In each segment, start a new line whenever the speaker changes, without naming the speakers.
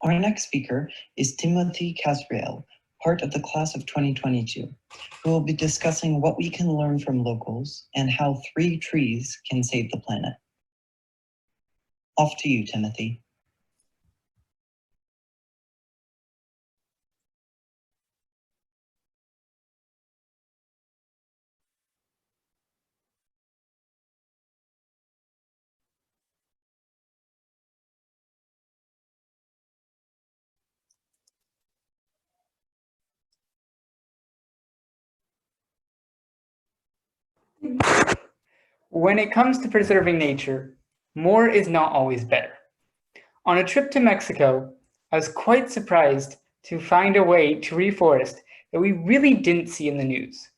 Our next speaker is Timothe Kasriel, part of the class of 2022, who will be discussing what we can learn from locals and how 3 trees can save the planet. Off to you, Timothe.
When it comes to preserving nature, more is not always better. On a trip to Mexico, I was quite surprised to find a way to reforest that we really didn't see in the news.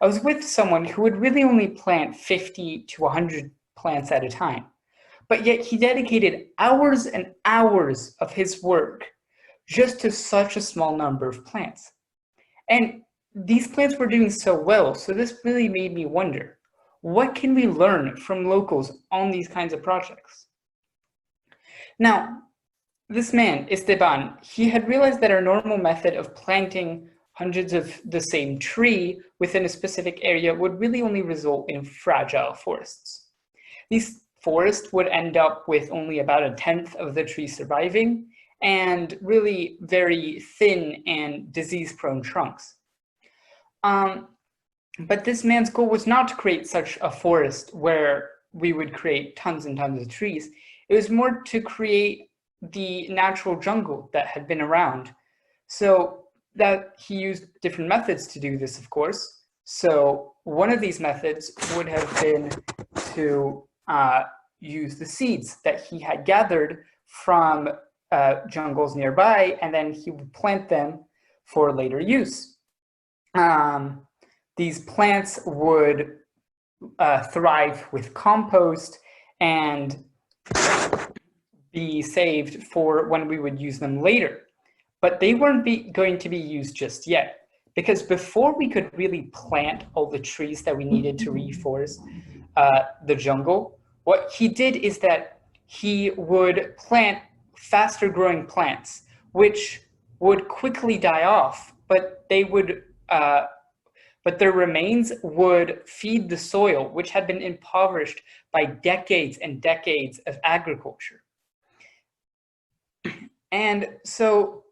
I was with someone who would really only plant 50 to 100 plants at a time, but yet he dedicated hours and hours of his work just to such a small number of plants. And these plants were doing so well, so this really made me wonder, what can we learn from locals on these kinds of projects? Now, this man, Esteban, he had realized that our normal method of planting hundreds of the same tree within a specific area would really only result in fragile forests. These forests would end up with only about 1/10 of the tree surviving and really very thin and disease-prone trunks. But this man's goal was not to create such a forest where we would create tons and tons of trees. It was more to create the natural jungle that had been around. So that he used different methods to do this, of course. So one of these methods would have been to use the seeds that he had gathered from jungles nearby, and then he would plant them for later use. These plants would thrive with compost and be saved for when we would use them later. But they weren't going to be used just yet, because before we could really plant all the trees that we needed to reforest the jungle, what he did is that he would plant faster growing plants, which would quickly die off, but they would but their remains would feed the soil, which had been impoverished by decades and decades of agriculture. And so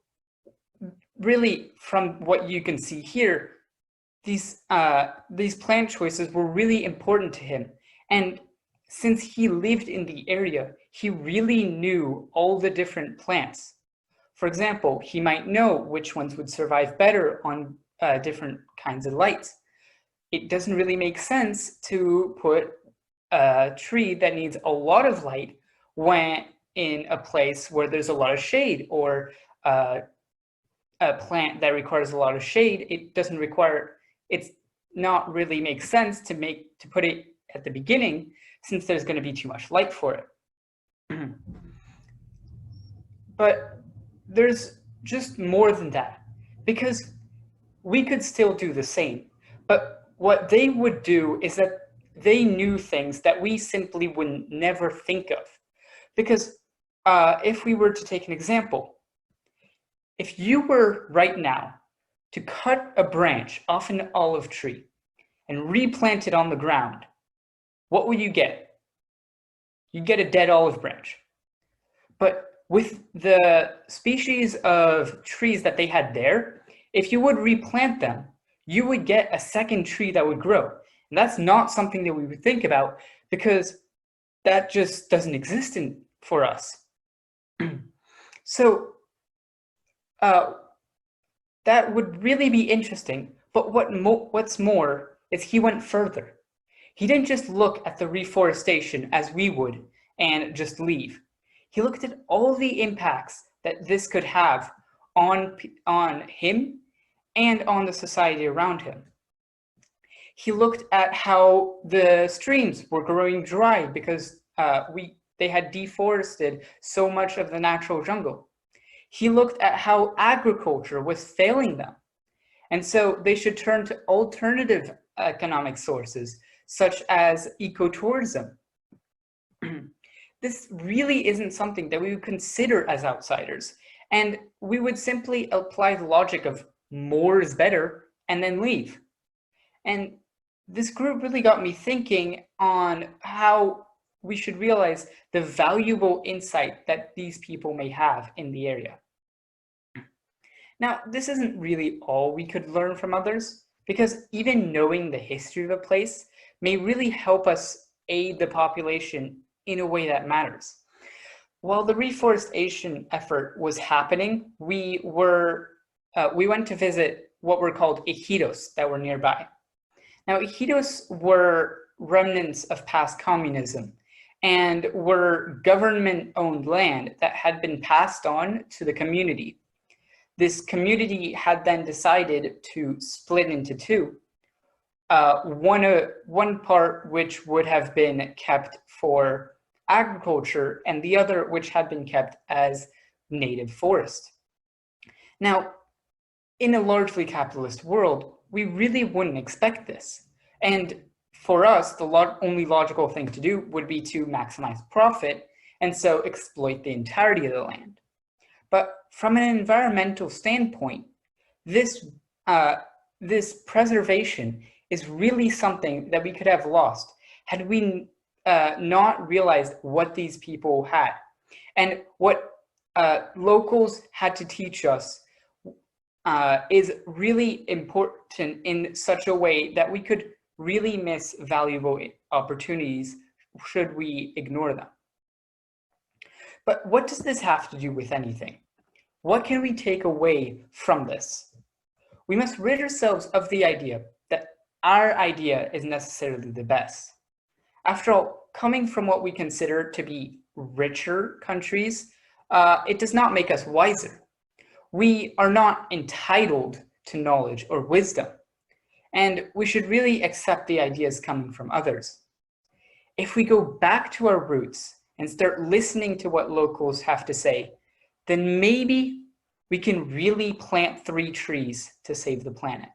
really, from what you can see here, these plant choices were really important to him. And since he lived in the area, he really knew all the different plants. For example, he might know which ones would survive better on different kinds of lights. It doesn't really make sense to put a tree that needs a lot of light when in a place where there's a lot of shade, or a plant that requires a lot of shade. It's not really makes sense to put it at the beginning, since there's going to be too much light for it. But there's just more than that, because we could still do the same, but what they would do is that they knew things that we simply would never think of. Because if we were to take an example, if you were right now to cut a branch off an olive tree and replant it on the ground, what would you get? You'd get a dead olive branch. But with the species of trees that they had there, if you would replant them, you would get a second tree that would grow. And that's not something that we would think about, because that just doesn't exist for us. So that would really be interesting. But what's more is he went further. He didn't just look at the reforestation as we would and just leave. He looked at all the impacts that this could have on him and on the society around him. He looked at how the streams were growing dry because they had deforested so much of the natural jungle. He looked at how agriculture was failing them, and so they should turn to alternative economic sources, such as ecotourism. this really isn't something that we would consider as outsiders. And we would simply apply the logic of more is better and then leave. And this group really got me thinking on how we should realize the valuable insight that these people may have in the area. Now, this isn't really all we could learn from others, because even knowing the history of a place may really help us aid the population in a way that matters. While the reforestation effort was happening, we went to visit what were called ejidos that were nearby. Now, ejidos were remnants of past communism and were government-owned land that had been passed on to the community. This community had then decided to split into two. One part which would have been kept for agriculture and the other which had been kept as native forest. Now, in a largely capitalist world, we really wouldn't expect this. And for us, the only logical thing to do would be to maximize profit and so exploit the entirety of the land. But from an environmental standpoint, this preservation is really something that we could have lost had we not realized what these people had. And what locals had to teach us is really important in such a way that we could really miss valuable opportunities should we ignore them. But what does this have to do with anything? What can we take away from this? We must rid ourselves of the idea that our idea is necessarily the best. After all, coming from what we consider to be richer countries, it does not make us wiser. We are not entitled to knowledge or wisdom, and we should really accept the ideas coming from others. If we go back to our roots and start listening to what locals have to say, then maybe we can really plant 3 trees to save the planet.